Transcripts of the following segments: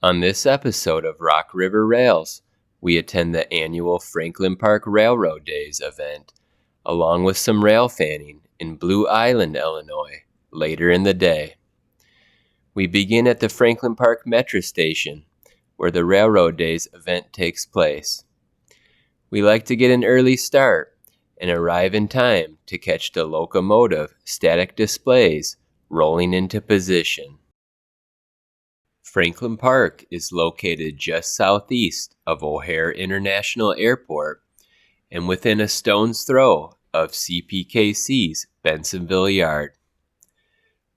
On this episode of Rock River Rails, we attend the annual Franklin Park Railroad Daze event, along with some rail fanning in Blue Island, Illinois, later in the day. We begin at the Franklin Park Metro Station, where the Railroad Daze event takes place. We like to get an early start and arrive in time to catch the locomotive static displays rolling into position. Franklin Park is located just southeast of O'Hare International Airport and within a stone's throw of CPKC's Bensonville Yard.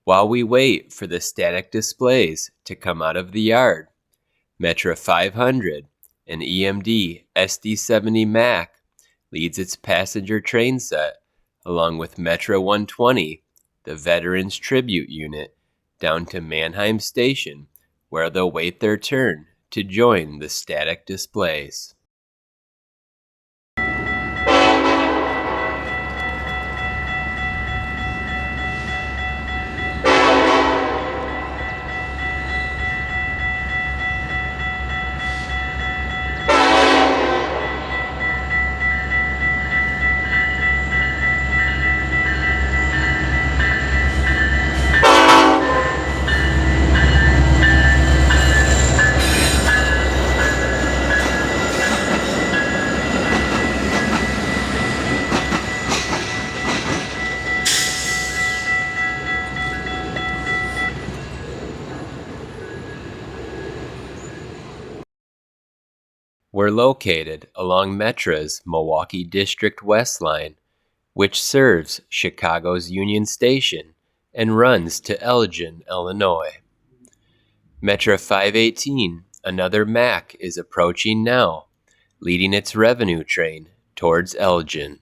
While we wait for the static displays to come out of the yard, Metra 500 and EMD SD70 Mac leads its passenger train set along with Metra 120, the Veterans Tribute Unit, down to Mannheim Station, where they'll wait their turn to join the static displays. We're located along Metra's Milwaukee District West Line, which serves Chicago's Union Station and runs to Elgin, Illinois. Metra 518, another Mac, is approaching now, leading its revenue train towards Elgin.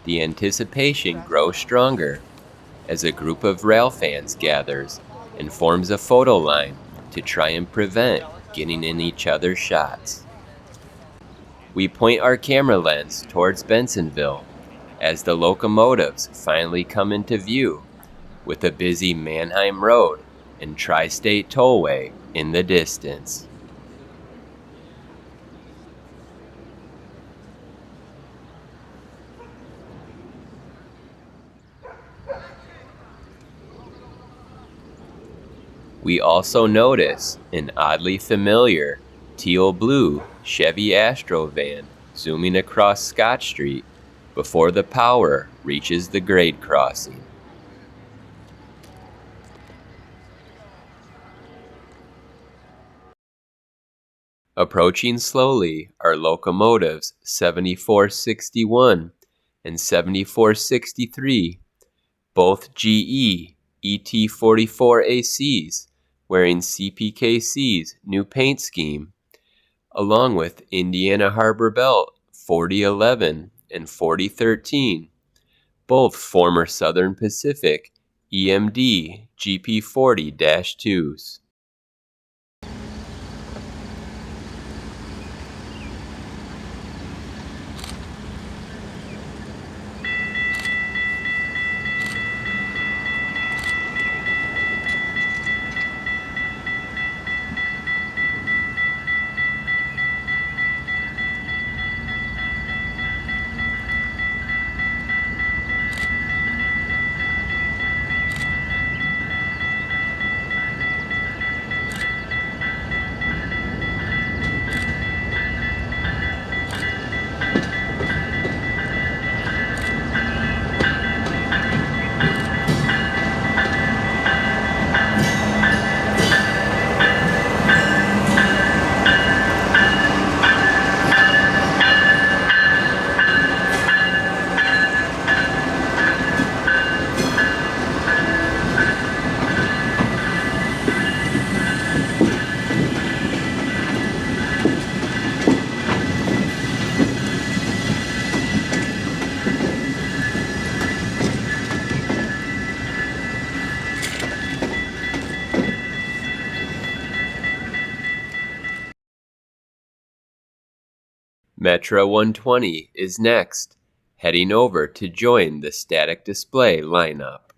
The anticipation grows stronger as a group of rail fans gathers and forms a photo line to try and prevent getting in each other's shots. We point our camera lens towards Bensonville as the locomotives finally come into view, with a busy Mannheim Road and Tri-State Tollway in the distance. We also notice an oddly familiar teal-blue Chevy Astro van zooming across Scott Street before the power reaches the grade crossing. Approaching slowly are locomotives 7461 and 7463, both GE ET44ACs, wearing CPKC's new paint scheme, along with Indiana Harbor Belt 4011 and 4013, both former Southern Pacific EMD GP40-2s. Metra 120 is next, heading over to join the static display lineup.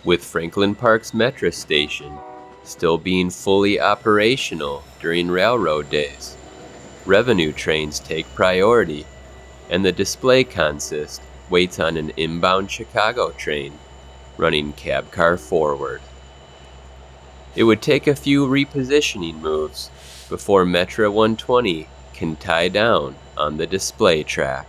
With Franklin Park's Metra station still being fully operational during Railroad Daze, revenue trains take priority, and the display consist waits on an inbound Chicago train running cab car forward. It would take a few repositioning moves before Metra 120 can tie down on the display track.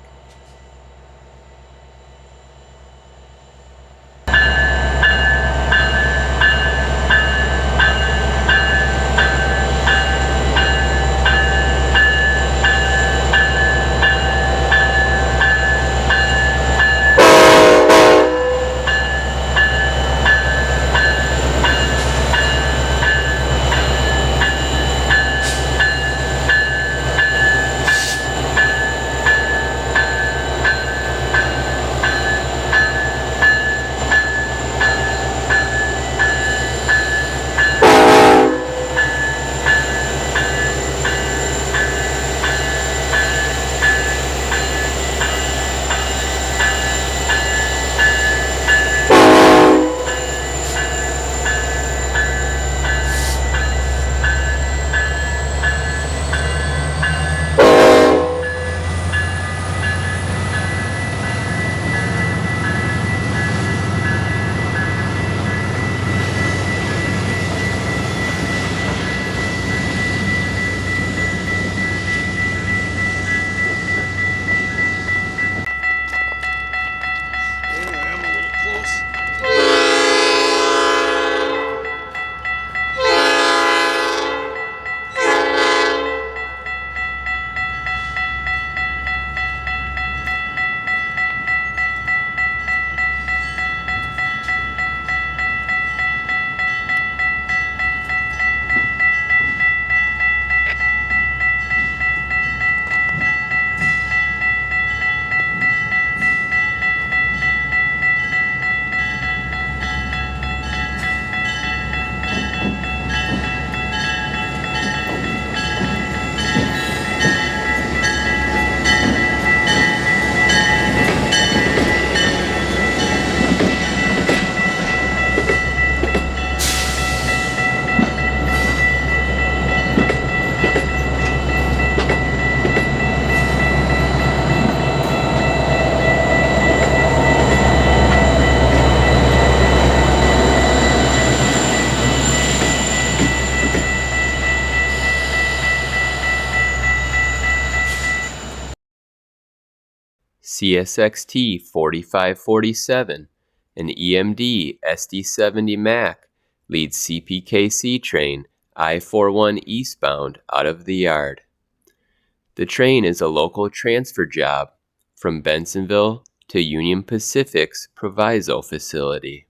CSXT 4547, an EMD SD70 Mac, leads CPKC train I-41 eastbound out of the yard. The train is a local transfer job from Bensonville to Union Pacific's Proviso facility.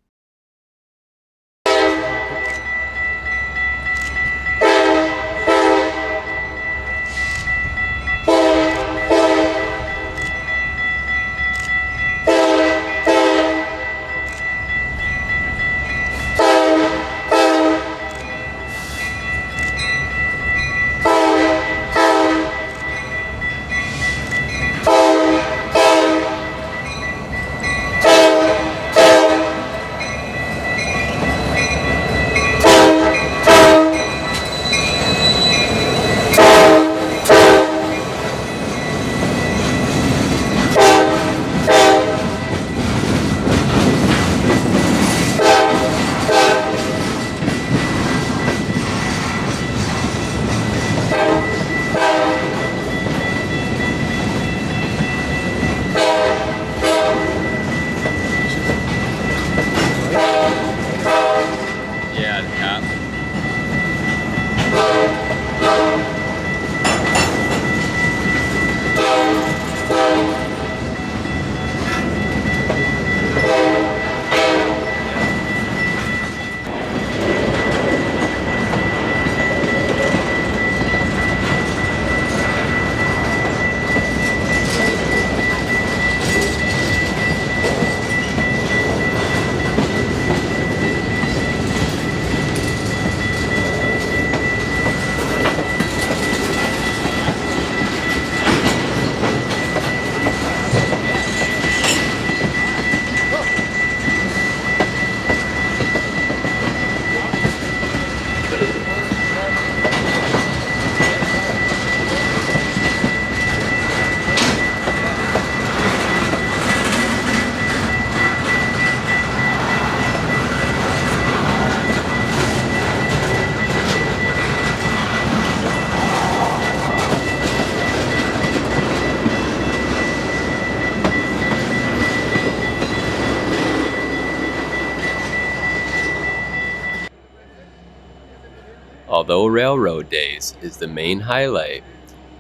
Although Railroad Daze is the main highlight,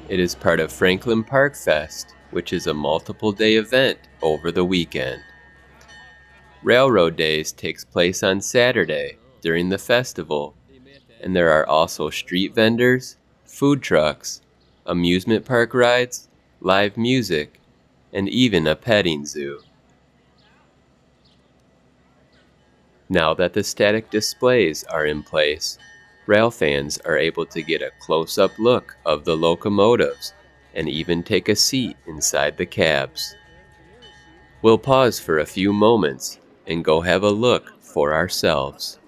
it is part of Franklin Park Fest, which is a multiple-day event over the weekend. Railroad Daze takes place on Saturday during the festival, and there are also street vendors, food trucks, amusement park rides, live music, and even a petting zoo. Now that the static displays are in place, rail fans are able to get a close-up look of the locomotives and even take a seat inside the cabs. We'll pause for a few moments and go have a look for ourselves.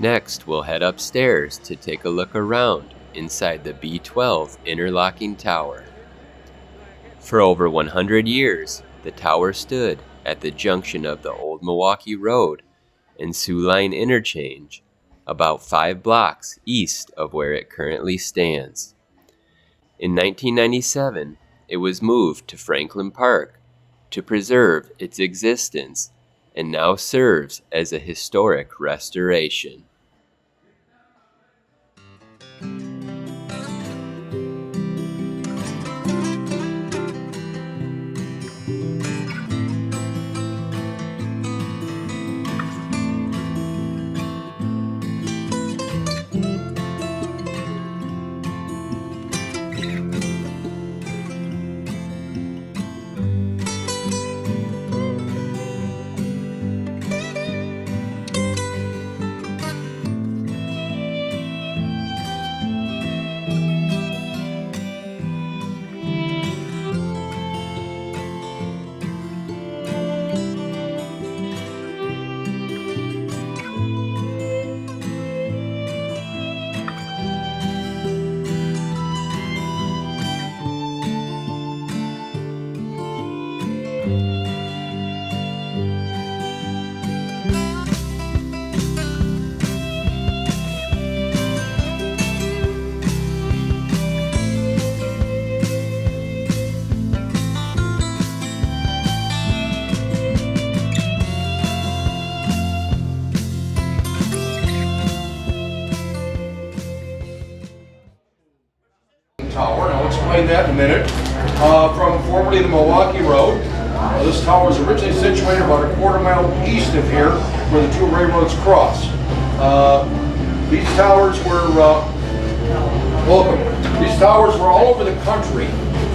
Next, we'll head upstairs to take a look around inside the B12 interlocking tower. For over 100 years, the tower stood at the junction of the Old Milwaukee Road and Sioux Line Interchange, about 5 blocks east of where it currently stands. In 1997, it was moved to Franklin Park to preserve its existence and now serves as a historic restoration. Tower, and I'll explain that in a minute. From formerly the Milwaukee Road. This tower was originally situated about a quarter-mile east of here, where the two railroads cross. These towers were These towers were all over the country.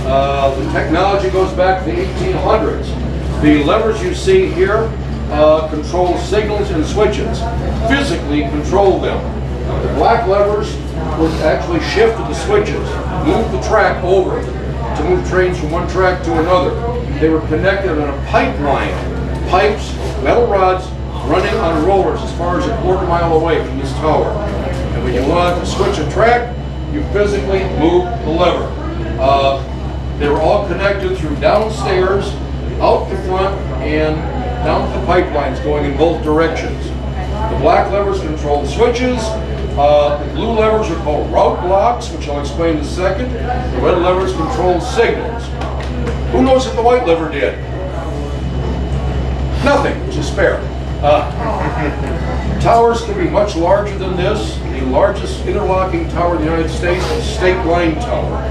The technology goes back to the 1800s. The levers you see here control signals and switches. Physically control them. The black levers would actually shift the switches, move the track over to move trains from one track to another. They were connected on a pipeline, pipes, metal rods running on rollers as far as a quarter-mile away from this tower. And when you wanted to switch a track, you physically moved the lever. They were all connected through downstairs, out the front, and down the pipelines going in both directions. The black levers control the switches. The blue levers are called route blocks, which I'll explain in a second. The red levers control signals. Who knows what the white lever did? Nothing, which is fair. Towers can be much larger than this. The largest interlocking tower in the United States is State Line Tower.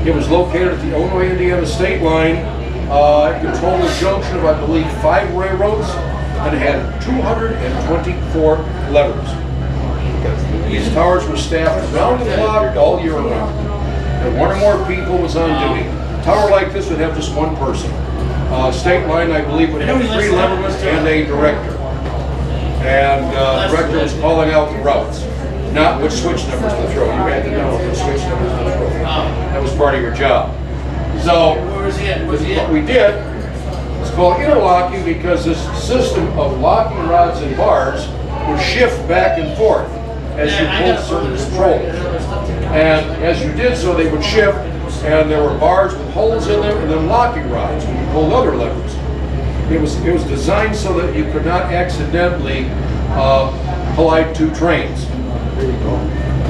It was located at the Illinois-Indiana State Line. It controlled a junction of, I believe, 5 railroads, and it had 224 levers. These towers were staffed around the clock all year round. And one or more people was on duty. A tower like this would have just one person. State Line, I believe, would have 3 levermen and a director. And the director was calling out the routes, not which switch numbers to throw. You had to know which switch numbers to throw. That was part of your job. So what we did was called interlocking, because this system of locking rods and bars would shift back and forth as you pulled certain controls. And as you did so, they would shift, and there were bars with holes in them, and then locking rods when you pulled other levers. It was designed so that you could not accidentally collide 2 trains.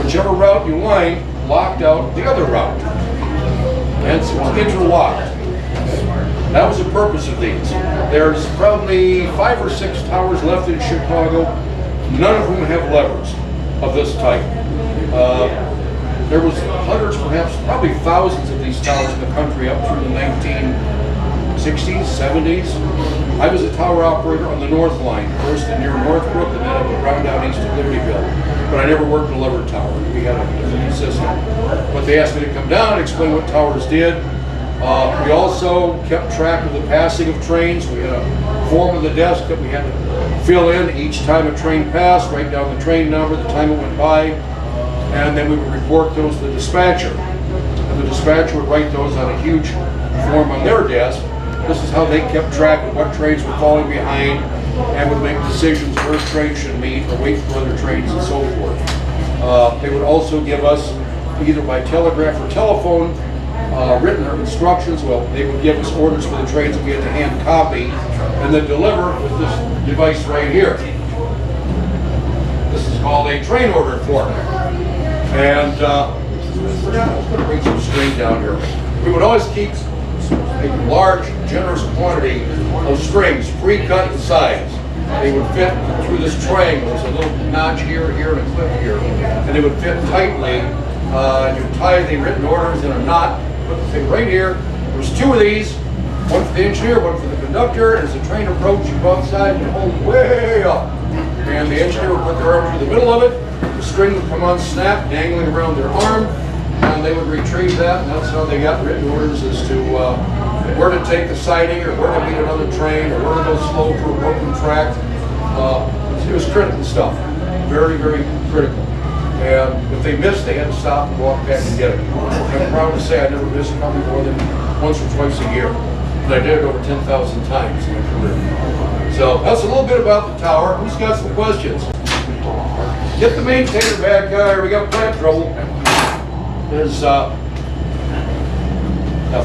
Whichever route you lined locked out the other route. And so it was interlocked. That was the purpose of these. There's probably 5 or 6 towers left in Chicago, none of whom have levers of this type. There was hundreds, perhaps, probably thousands of these towers in the country up through the 1960s, 70s. I was a tower operator on the North Line, first near Northbrook, and then up around down east of Libertyville. But I never worked a lever tower. We had a different system. But they asked me to come down and explain what towers did. We also kept track of the passing of trains. We had a form on the desk that we had to fill in each time a train passed, write down the train number, the time it went by, and then we would report those to the dispatcher. And the dispatcher would write those on a huge form on their desk. This is how they kept track of what trains were falling behind, and would make decisions where trains should meet or wait for other trains and so forth. They would also give us, either by telegraph or telephone, written instructions. Well, they would give us orders for the trains that we had to hand copy and then deliver with this device right here. This is called a train order form. And I'm going to bring some string down here. We would always keep a large, generous quantity of strings, pre-cut in size. They would fit through this triangle. There's a little notch here, here, and a clip here. And they would fit tightly. You tie the written orders in a knot, put the thing right here. There's two of these, one for the engineer, one for the conductor. As the train approaches, you go outside and hold it way up. And the engineer would put their arm through the middle of it. The string would come on snap, dangling around their arm. And they would retrieve that, and that's how they got written orders as to where to take the siding, or where to meet another train, or where to go slow for a broken track. It was critical stuff. Very, very critical. And if they missed, they had to stop and walk back and get it. I'm proud to say I never missed probably more than once or twice a year. And I did it over 10,000 times in my career. So that's a little bit about the tower. Who's got some questions? Get the maintainer back, guy. We got plant trouble. There's a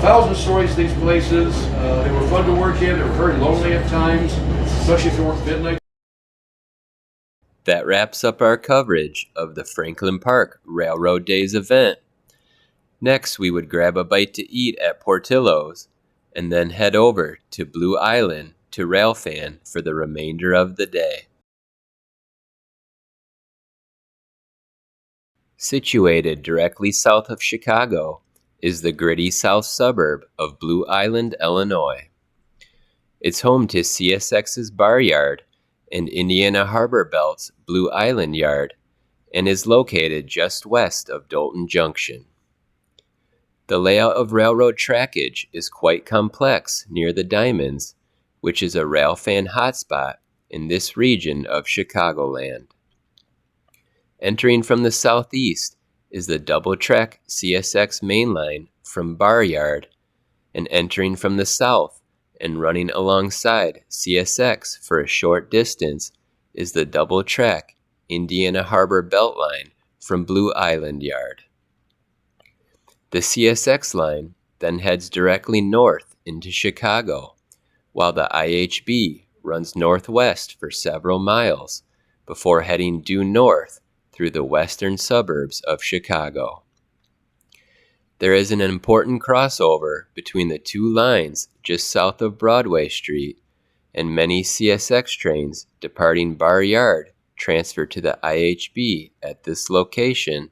thousand stories to these places. They were fun to work in. They were very lonely at times, especially if you worked midnight. That wraps up our coverage of the Franklin Park Railroad Daze event. Next, we would grab a bite to eat at Portillo's and then head over to Blue Island to railfan for the remainder of the day. Situated directly south of Chicago is the gritty south suburb of Blue Island, Illinois. It's home to CSX's Bar Yard and Indiana Harbor Belt's Blue Island Yard, and is located just west of Dolton Junction. The layout of railroad trackage is quite complex near the Diamonds, which is a railfan hotspot in this region of Chicagoland. Entering from the southeast is the double-track CSX main line from Bar Yard, and entering from the south and running alongside CSX for a short distance is the double-track Indiana Harbor Belt line from Blue Island Yard. The CSX line then heads directly north into Chicago, while the IHB runs northwest for several miles before heading due north through the western suburbs of Chicago. There is an important crossover between the two lines just south of Broadway Street, and many CSX trains departing Bar Yard transfer to the IHB at this location,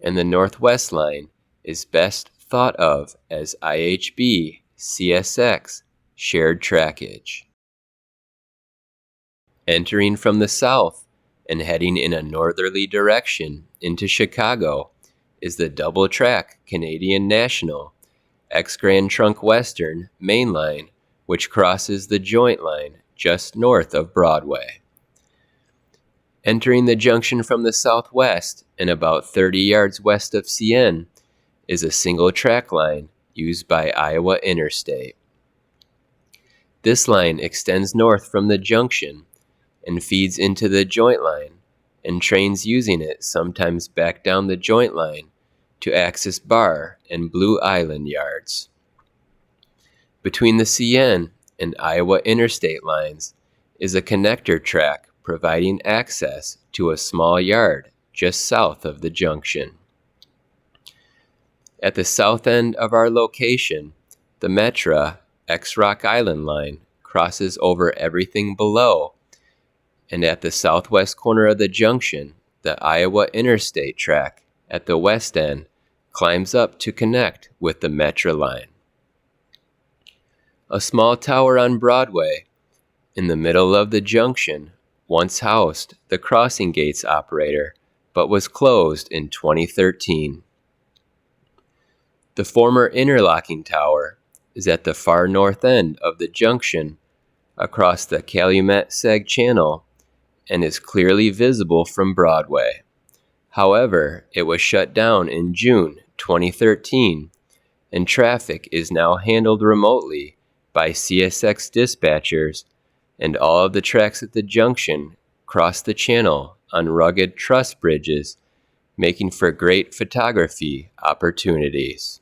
and the Northwest line is best thought of as IHB CSX shared trackage. Entering from the south and heading in a northerly direction into Chicago is the double-track Canadian National ex-Grand Trunk Western main line, which crosses the joint line just north of Broadway. Entering the junction from the southwest and about 30 yards west of CN is a single-track line used by Iowa Interstate. This line extends north from the junction and feeds into the joint line, and trains using it sometimes back down the joint line to access Bar and Blue Island yards. Between the CN and Iowa Interstate lines is a connector track providing access to a small yard just south of the junction. At the south end of our location, the Metra ex-Rock Island line crosses over everything below, and at the southwest corner of the junction, the Iowa Interstate track at the west end climbs up to connect with the Metra line. A small tower on Broadway in the middle of the junction once housed the crossing gates operator, but was closed in 2013. The former interlocking tower is at the far north end of the junction across the Calumet-Seg Channel and is clearly visible from Broadway. However, it was shut down in June 2013, and traffic is now handled remotely by CSX dispatchers and all of the tracks at the junction cross the channel on rugged truss bridges, making for great photography opportunities.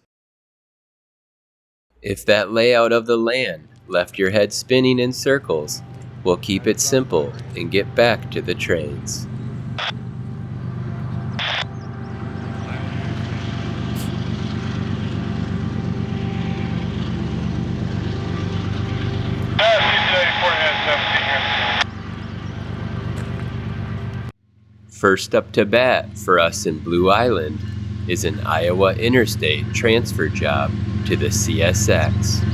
If that layout of the land left your head spinning in circles, we'll keep it simple and get back to the trains. First up to bat for us in Blue Island is an Iowa Interstate transfer job to the CSX.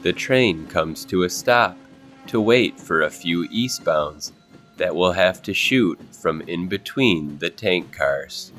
The train comes to a stop to wait for a few eastbounds that will have to shoot from in between the tank cars.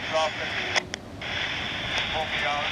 Drop it. Pull me out.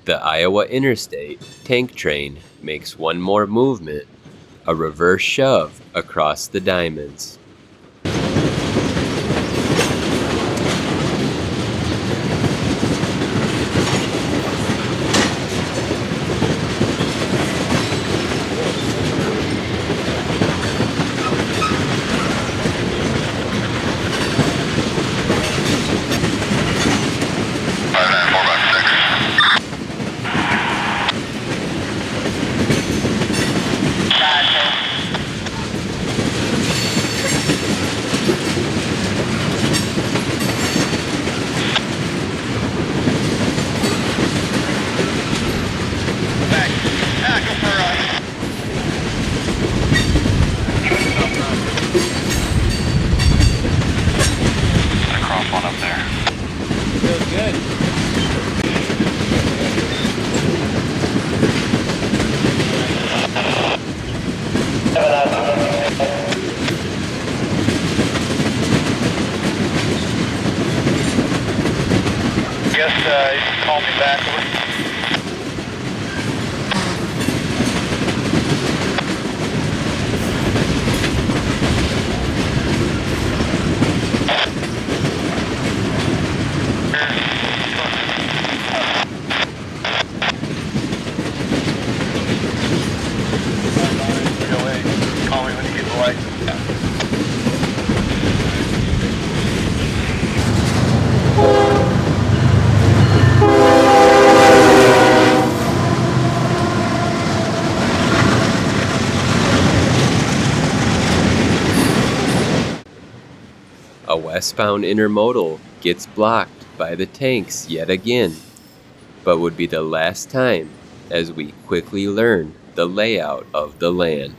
The Iowa Interstate tank train makes one more movement, a reverse shove across the diamonds. You can call me back. Call me when you get the light. A westbound intermodal gets blocked by the tanks yet again, but would be the last time as we quickly learn the layout of the land.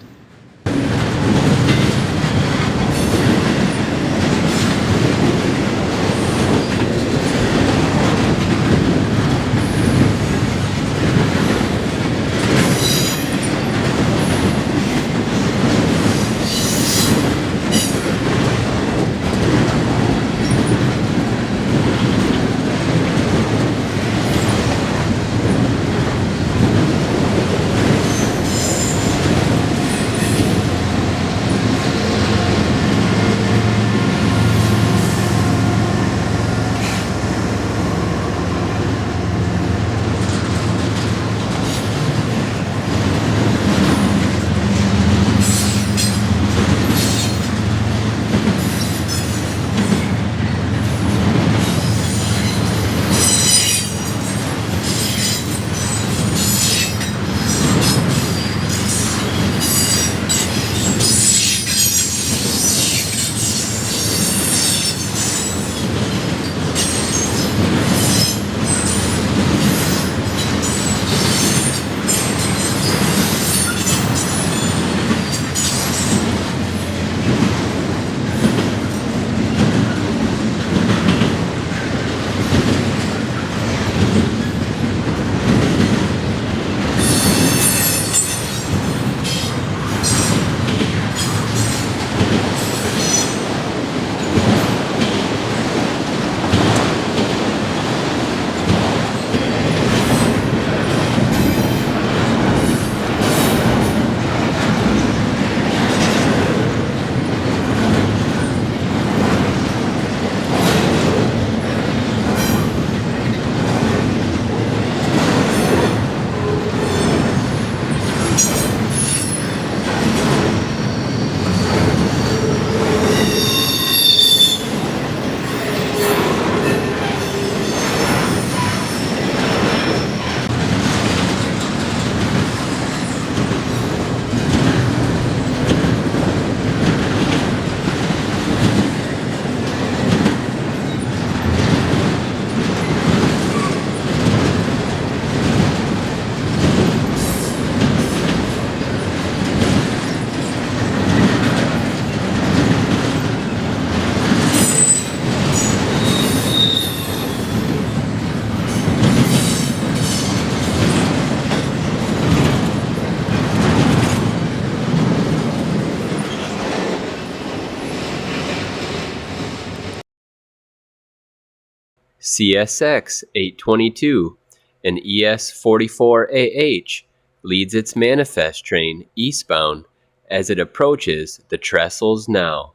CSX 822 and ES 44AH leads its manifest train eastbound as it approaches the trestles now.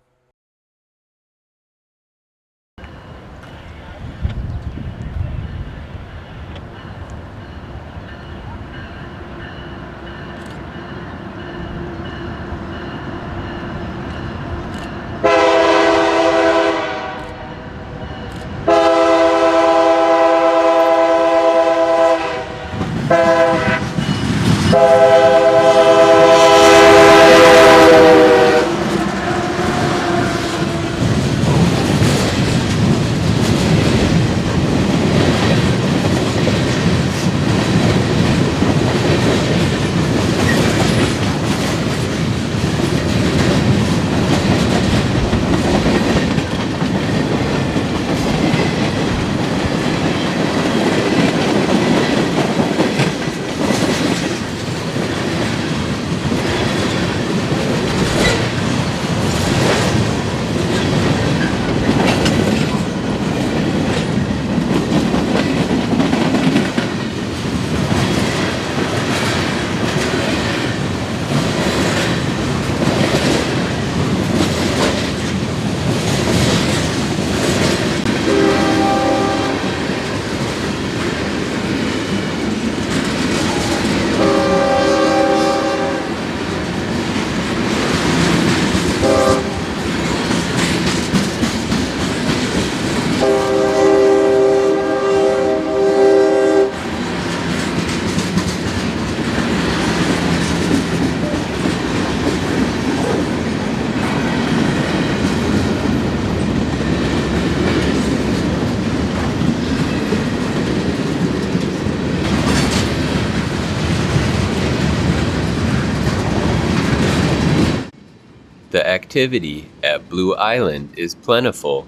activity at Blue Island is plentiful,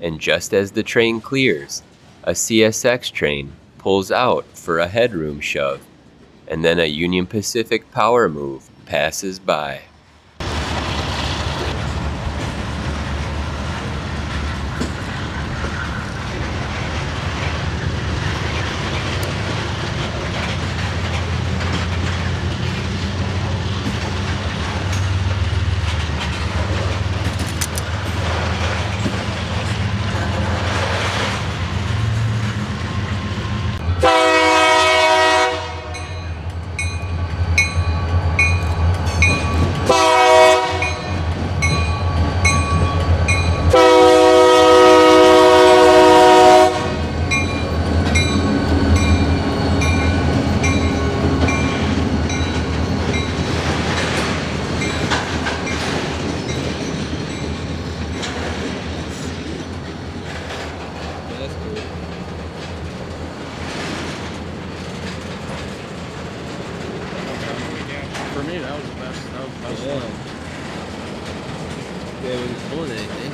and just as the train clears, a CSX train pulls out for a headroom shove, and then a Union Pacific power move passes by. For me, that was the best. That was the best one. Yeah, we was pulling anything.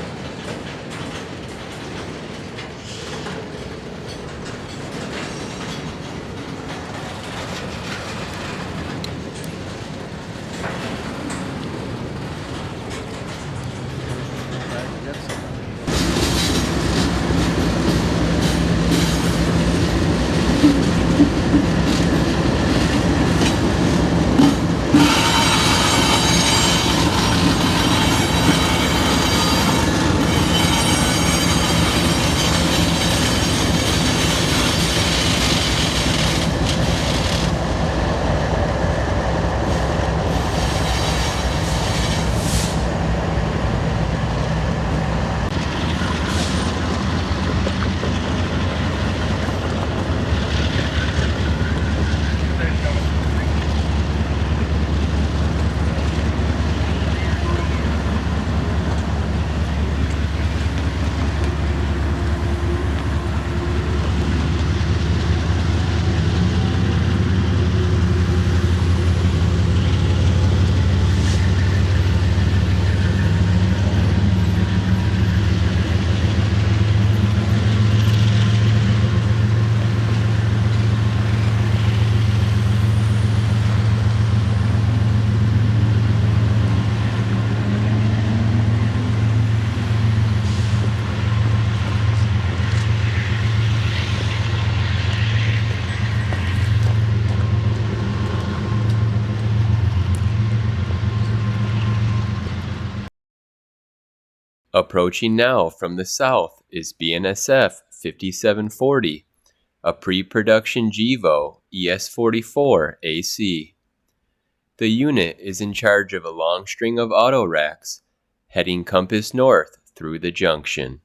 Approaching now from the south is BNSF 5740, a pre-production GEVO ES44 AC. The unit is in charge of a long string of auto racks, heading compass north through the junction.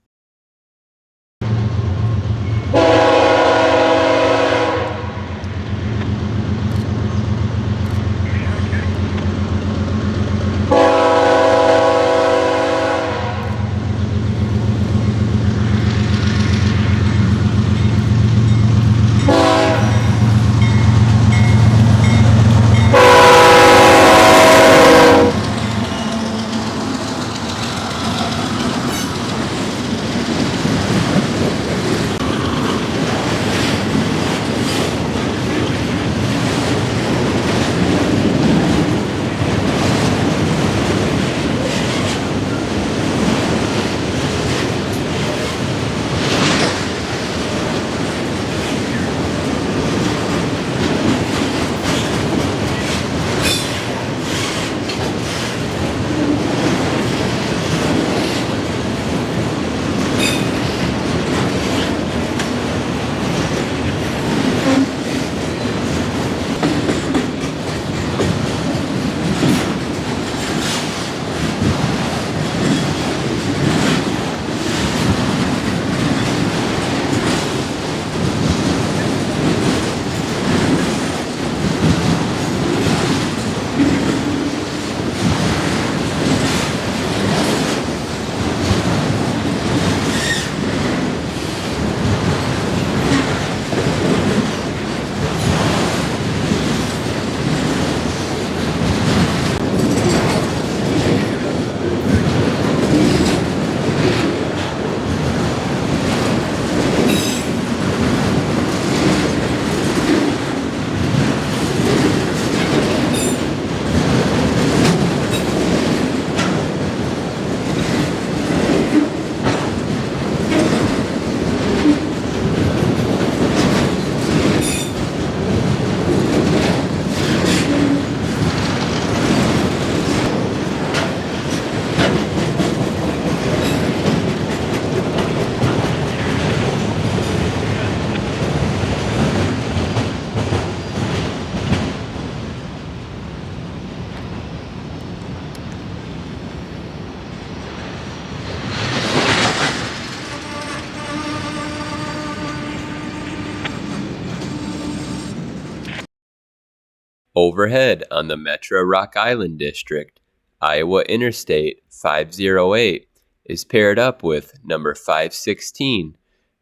Overhead on the Metro Rock Island District, Iowa Interstate 508 is paired up with number 516,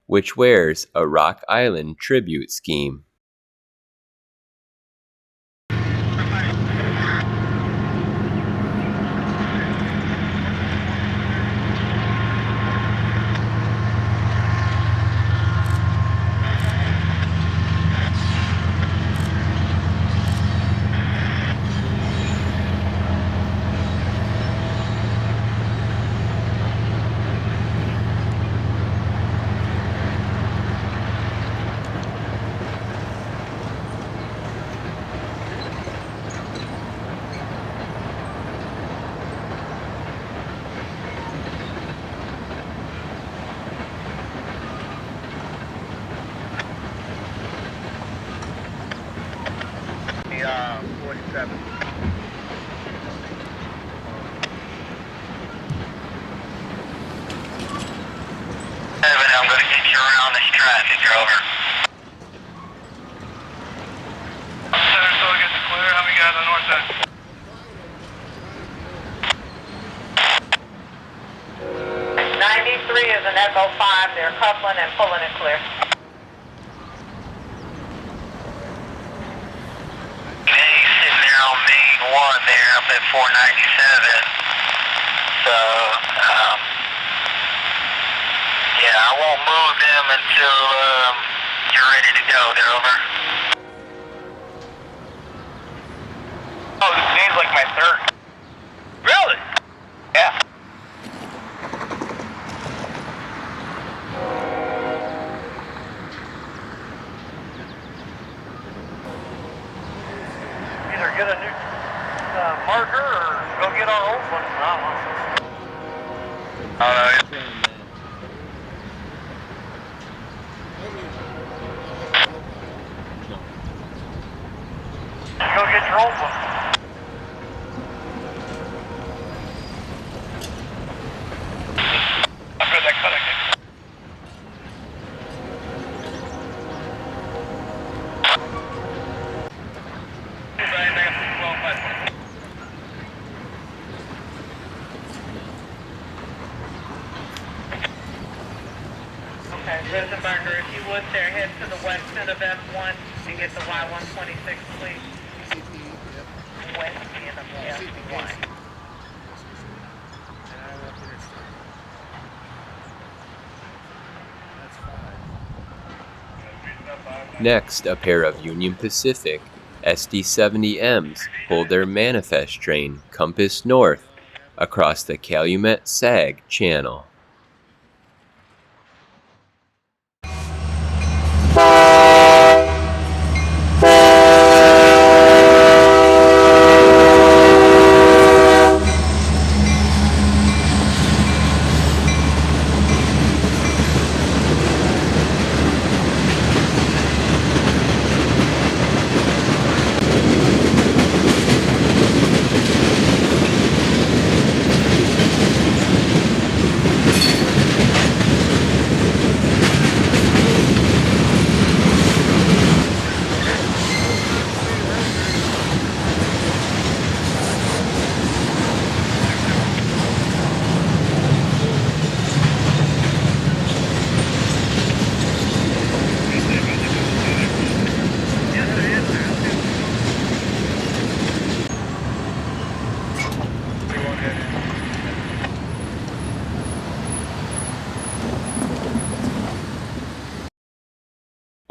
which wears a Rock Island tribute scheme. The 47. Evan, I'm going to get you around this traffic, over. Center, so get the clear. How many guys on the north side? 93 is an Echo 5. They're coupling and pulling it clear. He's sitting there on main 1 there up at 497. So, yeah, I won't move them until you're ready to go. They're over. Oh, this means like my third. Really? Yeah. Either get a new marker or go get our old one. I don't know. Go get your old one. I bet that cut again. Okay, Rosenberger, if you would, there, head to the west end of F1 and get the Y126, please. West end of F1. Next, a pair of Union Pacific SD70Ms pulled their manifest train compass north across the Calumet-Sag Channel.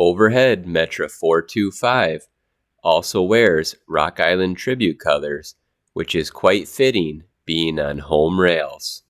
Overhead, Metra 425 also wears Rock Island tribute colors, which is quite fitting being on home rails.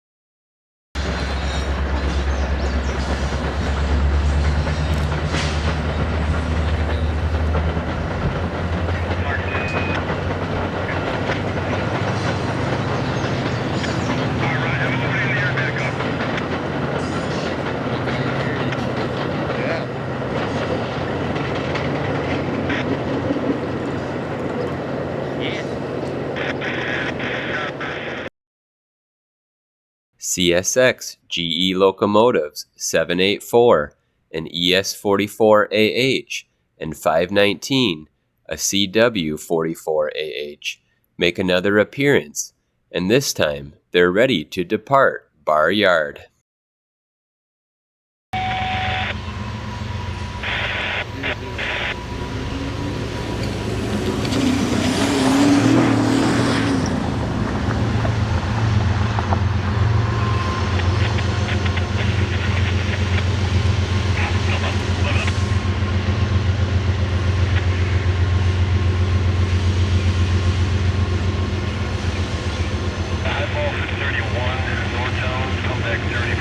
CSX GE locomotives 784 and ES44AH and 519 a CW44AH, make another appearance, and this time they're ready to depart Bar Yard. Come back 30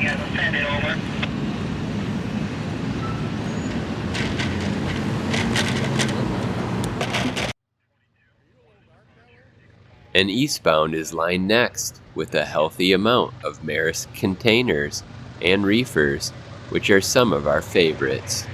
Yeah, we'll send it over. And eastbound is lined next with a healthy amount of Maersk containers and reefers, which are some of our favorites.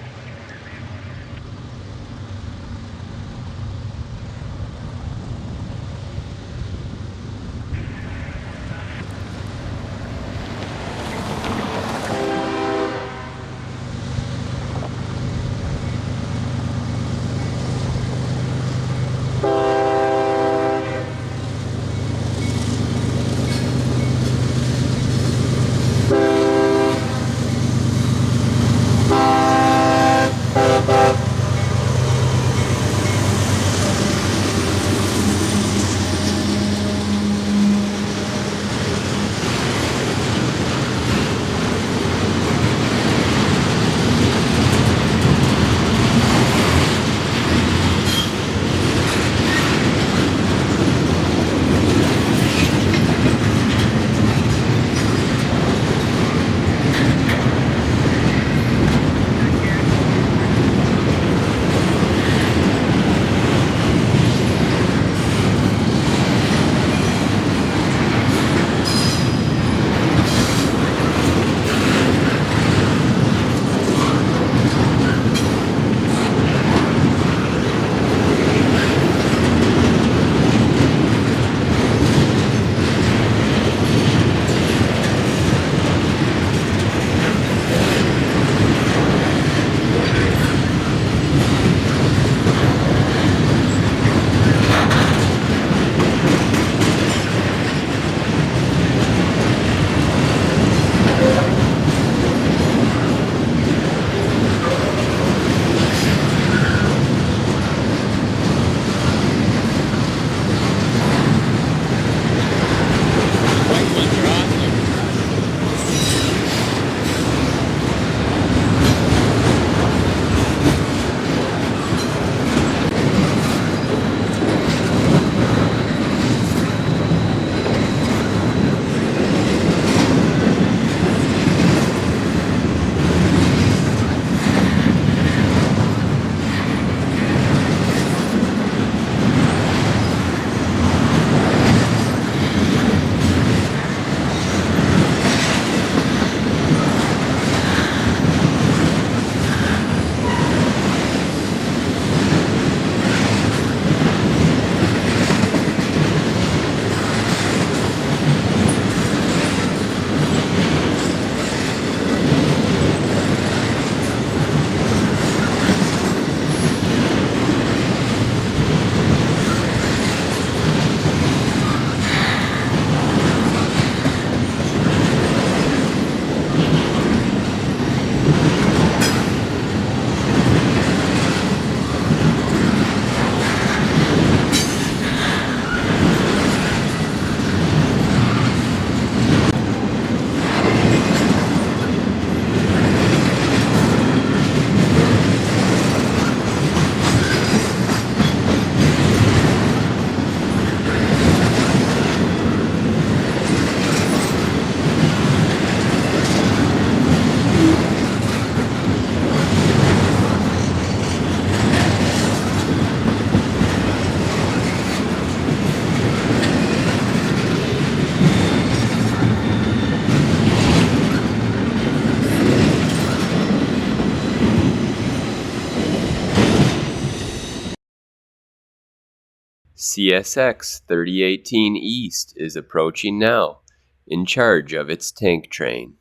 CSX 3018 East is approaching now, in charge of its tank train.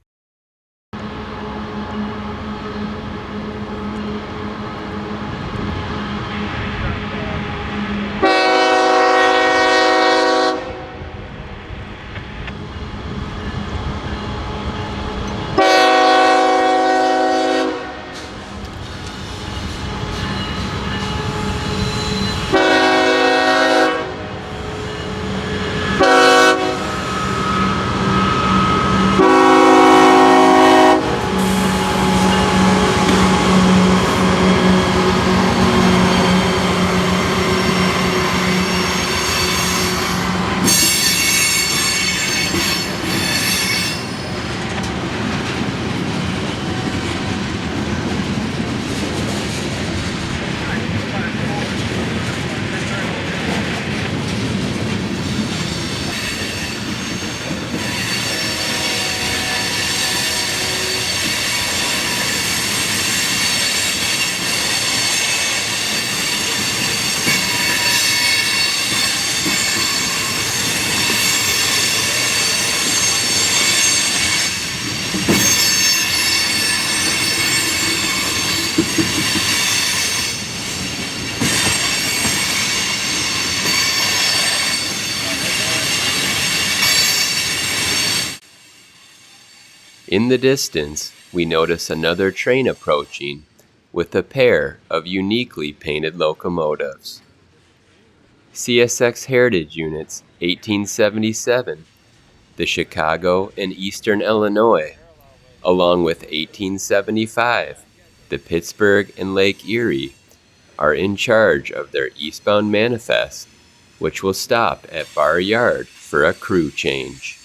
In the distance, we notice another train approaching with a pair of uniquely painted locomotives. CSX Heritage Units 1877, the Chicago and Eastern Illinois, along with 1875, the Pittsburgh and Lake Erie, are in charge of their eastbound manifest, which will stop at Bar Yard for a crew change.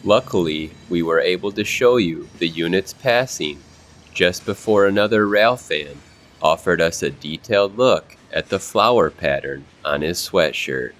Luckily, we were able to show you the units passing just before another rail fan offered us a detailed look at the flower pattern on his sweatshirt.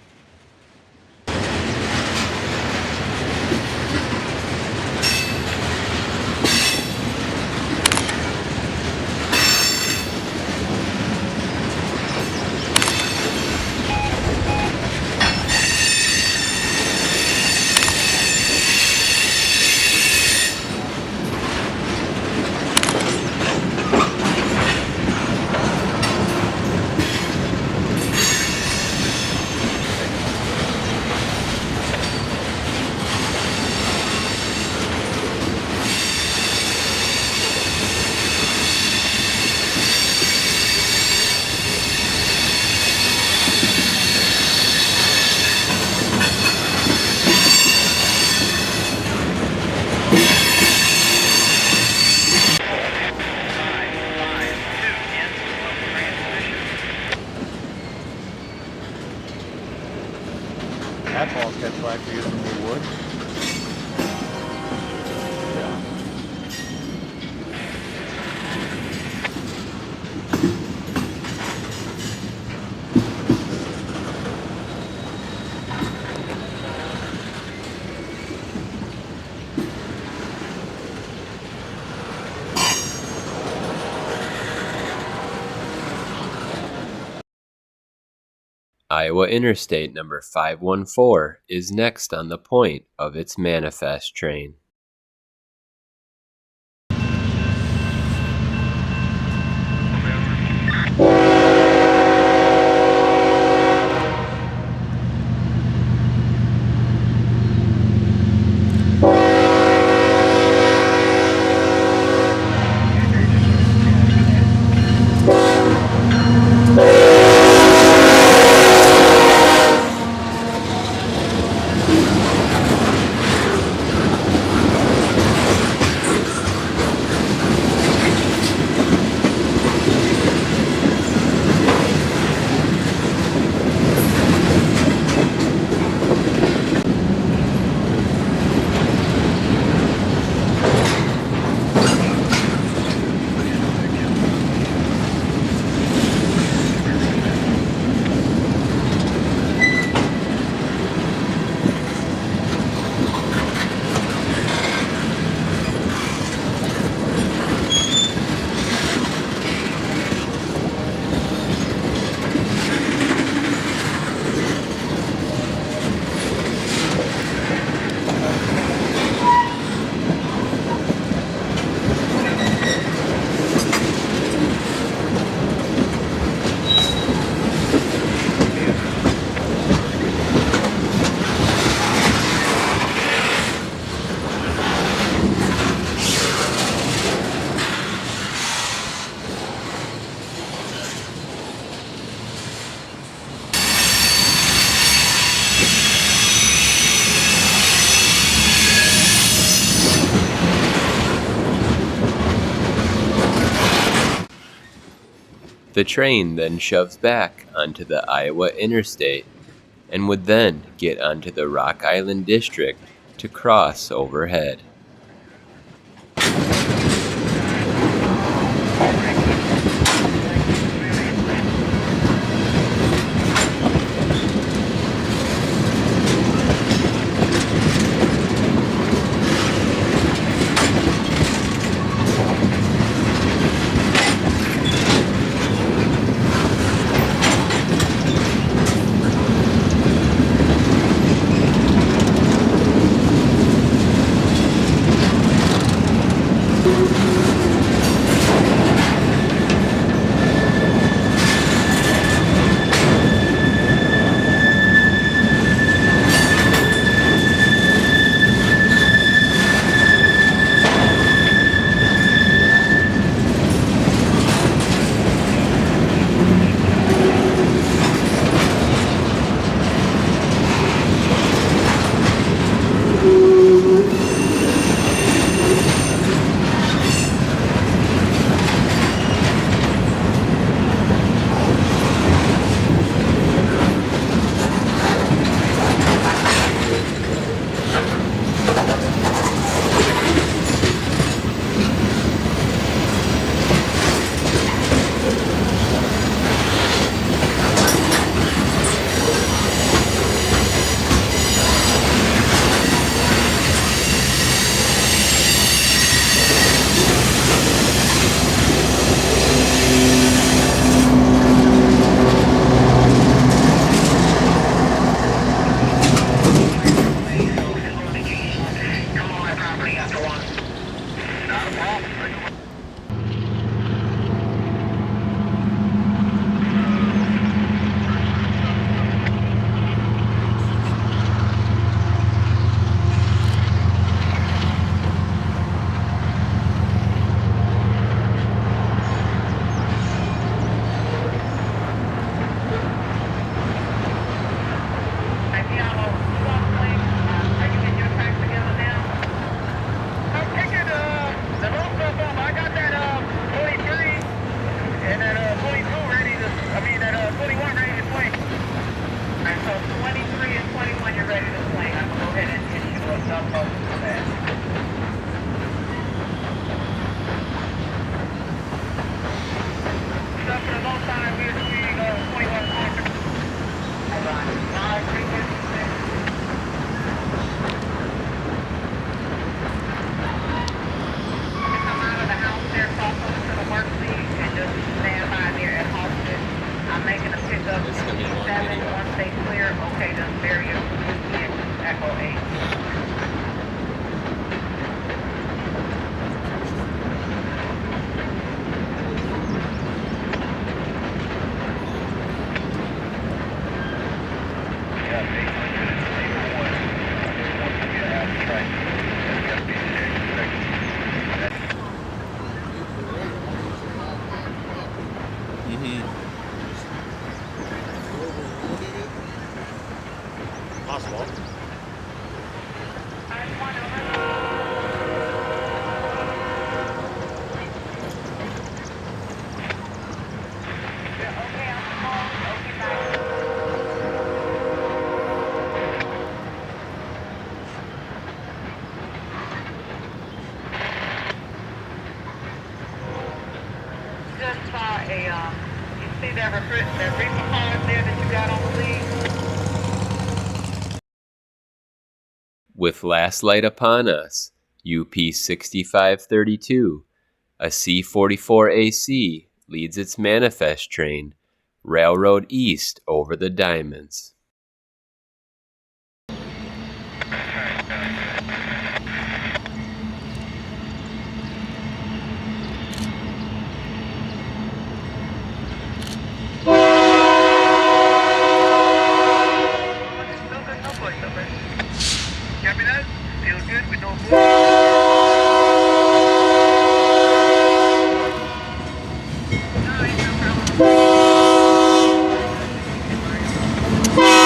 That ball catch like we using the wood. Iowa Interstate number 514 is next on the point of its manifest train. The train then shoves back onto the Iowa Interstate and would then get onto the Rock Island District to cross overhead. side, we're 21 Concord. Hold on. 5356. Come out of the house there, cross over to the work seat, and just stand by there at Halsted. I'm making a pickup This is gonna be a long 7. video. Once they clear, okay, the barrier in Echo 8. Possible. Just saw you see that reefer card there that you got on the lead? With last light upon us, UP 6532, a C44AC leads its manifest train, Railroad East over the Diamonds. Copy that? Feels good with no No, ain't no problem.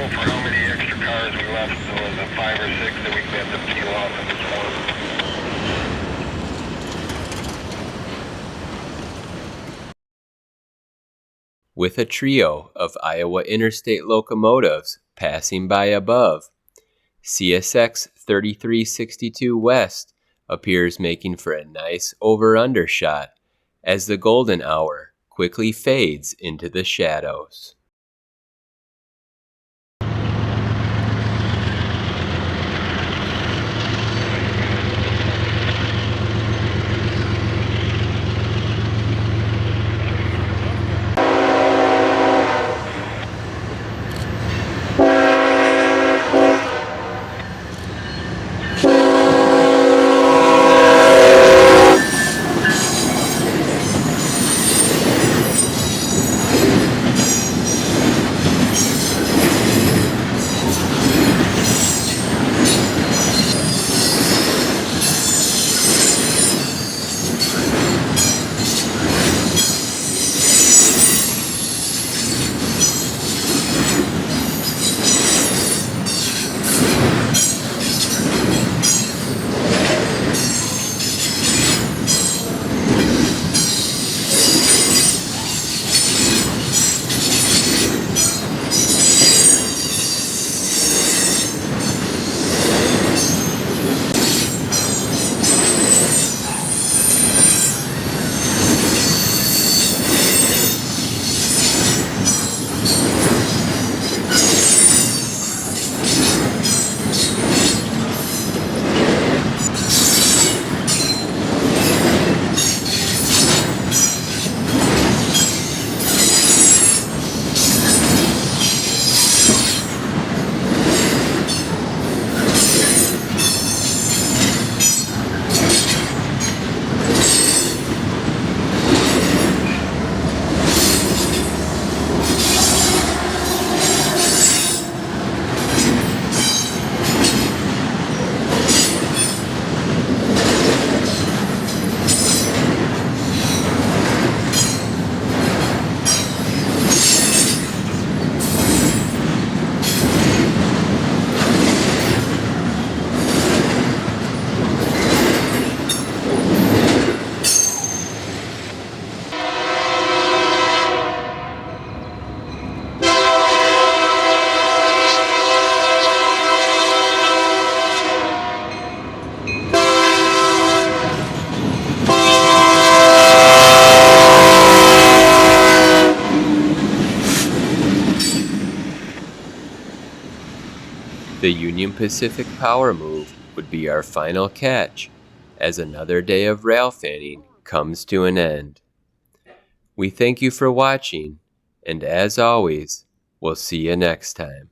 know for how many extra cars we left? So was it 5 or 6 that we had to peel off in this morning? With a trio of Iowa Interstate locomotives passing by above, CSX 3362 West appears making for a nice over-under shot as the golden hour quickly fades into the shadows. The Union Pacific power move would be our final catch as another day of rail fanning comes to an end. We thank you for watching, and as always, we'll see you next time.